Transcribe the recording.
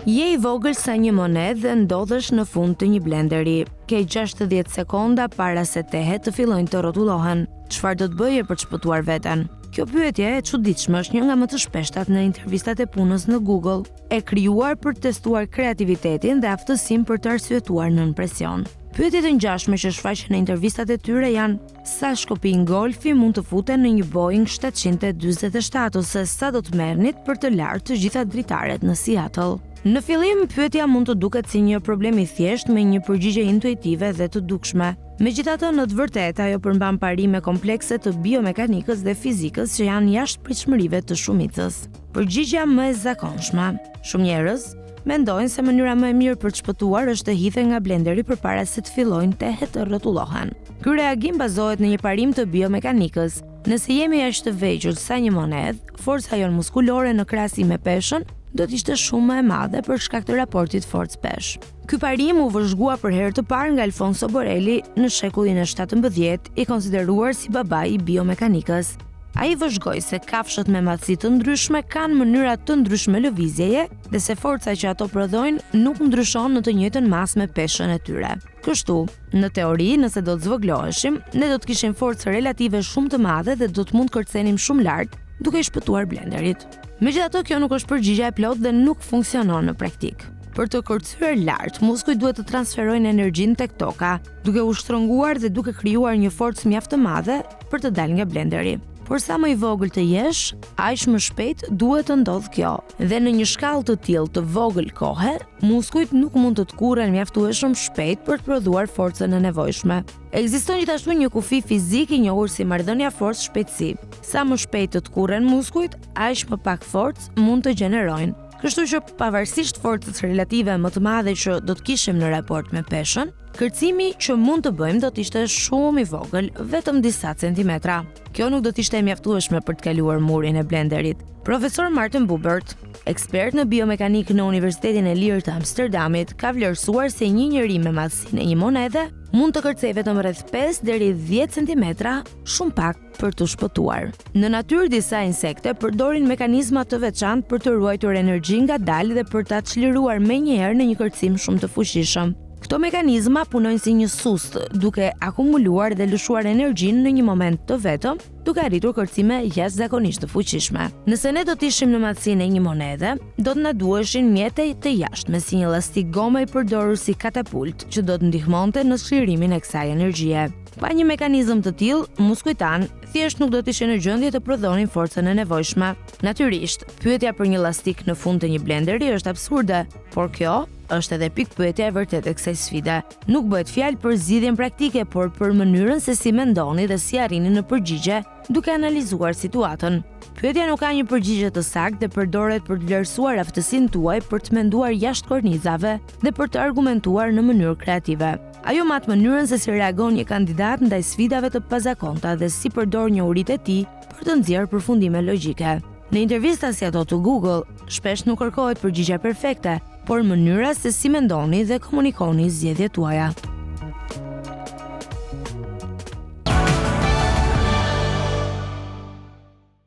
Je i vogël sa një monedhë dhe ndodhesh në fund të një blenderi. Ke 60 sekonda para se tehet të fillojnë të rrotullohen. Çfarë do të bëje për të shpëtuar veten? Kjo pyetje e çuditshme është një nga më të shpeshtat në intervistat e punës në Google, e krijuar për të testuar kreativitetin dhe aftësinë për të arsyetuar nën presion. Pyetjet e ngjashme që shfaqen në intervistat e tyre janë: sa shkopin golfi mund të futen në një Boeing 747 ose sa do të merrnit për të larë të gjitha dritaret në Seattle? Në fillim, pyetja mund të duket si një problem i thjeshtë me një përgjigje intuitive dhe të dukshme. Megjithatë, në të vërtetë ajo përmban parime komplekse të biomekanikës dhe fizikës që janë jashtë pritshmërive të shumicës. Përgjigjja më e zakonshme. Shumë njerëz mendojnë se mënyra më e mirë për të shpëtuar është të hidhen nga blenderi përpara se të fillojnë tehet të rrotullohen. Ky reagim bazohet në një parim të biomekanikës. Nëse jemi aq të vegjël sa një monedhë, forca jon muskulore në krahasim me peshën do të ishte shumë më e madhe për shkak të raportit forcë-peshë. Ky parim u vëzhgua për herë të parë nga Alfonso Borelli në shekullin e 17, i konsideruar si babai i biomekanikës. Ai vëzhgoi se kafshët me madhësi të ndryshme kanë mënyra të ndryshme lëvizjeje dhe se forca që ato prodhojnë nuk ndryshon në të njëjtën masë me peshën e tyre. Kështu, në teori, nëse do të zvogloheshim, ne do të kishim forcë relative shumë të madhe dhe do të mund kërcenim shumë lart duke i shpëtuar blenderit. Megjithatë, kjo nuk është përgjigjja e plotë dhe nuk funksionon në praktik. Për të kërcyer lart, muskujt duhet të transferojnë energjinë tek toka, duke u shtrënguar dhe duke krijuar një forcë mjaft të madhe për të dalë nga blenderi. Por sa më i vogël të jesh, aq më shpejt duhet të ndodh kjo. Dhe në një shkallë të tillë të vogël kohe, muskujt nuk mund të tkurren mjaftueshëm shpejt për të prodhuar forcën e nevojshme. Ekziston gjithashtu një kufi fizik i njohur si marrëdhënia forcë-shpejtësi. Sa më shpejt të tkurren muskujt, aq më pak forcë mund të gjenerojnë. Kështu që pavarësisht forcës relative më të madhe që do të kishim në raport me peshën, kërcimi që mund të bëjmë do të ishte shumë i vogël, vetëm disa centimetra. Kjo nuk do të ishte mjaftueshme për të kaluar murin e blenderit. Profesor Martin Buber, ekspert në biomekanikë në Universitetin e Lirë të Amsterdamit, ka vlerësuar se një njeri me madhësinë e një monedhe mund të kërcej vetëm rreth 5 deri 10 centimetra, shumë pak për të shpëtuar. Në natyrë disa insekte përdorin mekanizma të veçantë për të ruajtur energji ngadalë dhe për ta çliruar menjëherë në një kërcim shumë të fuqishëm. Këto mekanizma punojnë si një sust, duke akumuluar dhe lëshuar energjinë në një moment të vetëm, duke arritur kërcime jashtëzakonisht të fuqishme. Nëse ne do të ishim në madhësinë e një monedhe, do të na duheshin mjete të jashtme si një elastik gome i përdorur si katapult, që do të ndihmonte në çlirimin e kësaj energjie. Pa një mekanizëm të tillë, muskujt tan thjesht nuk do të ishin në gjendje të prodhonin forcën e nevojshme. Natyrisht, pyetja për një elastik në fund të një blenderi është absurde, por kjo është edhe pikpyetja e vërtetë e kësaj sfide. Nuk bëhet fjalë për zgjidhjen praktike, por për mënyrën se si mendoni dhe si arrini në përgjigje duke analizuar situatën. Pyetja nuk ka një përgjigje të saktë dhe përdoret për të vlerësuar aftësinë tuaj për të menduar jashtë kornizave dhe për të argumentuar në mënyrë kreative. Ajo mat mënyrën se si reagon një kandidat ndaj sfidave të pazakonta dhe si përdor njohuritë e tij për të nxjerrë përfundime logjike. Në intervista si ato të Google, shpesh nuk kërkohet përgjigja perfekte, por mënyra se si mendoni dhe komunikoni zgjedhjet tuaja.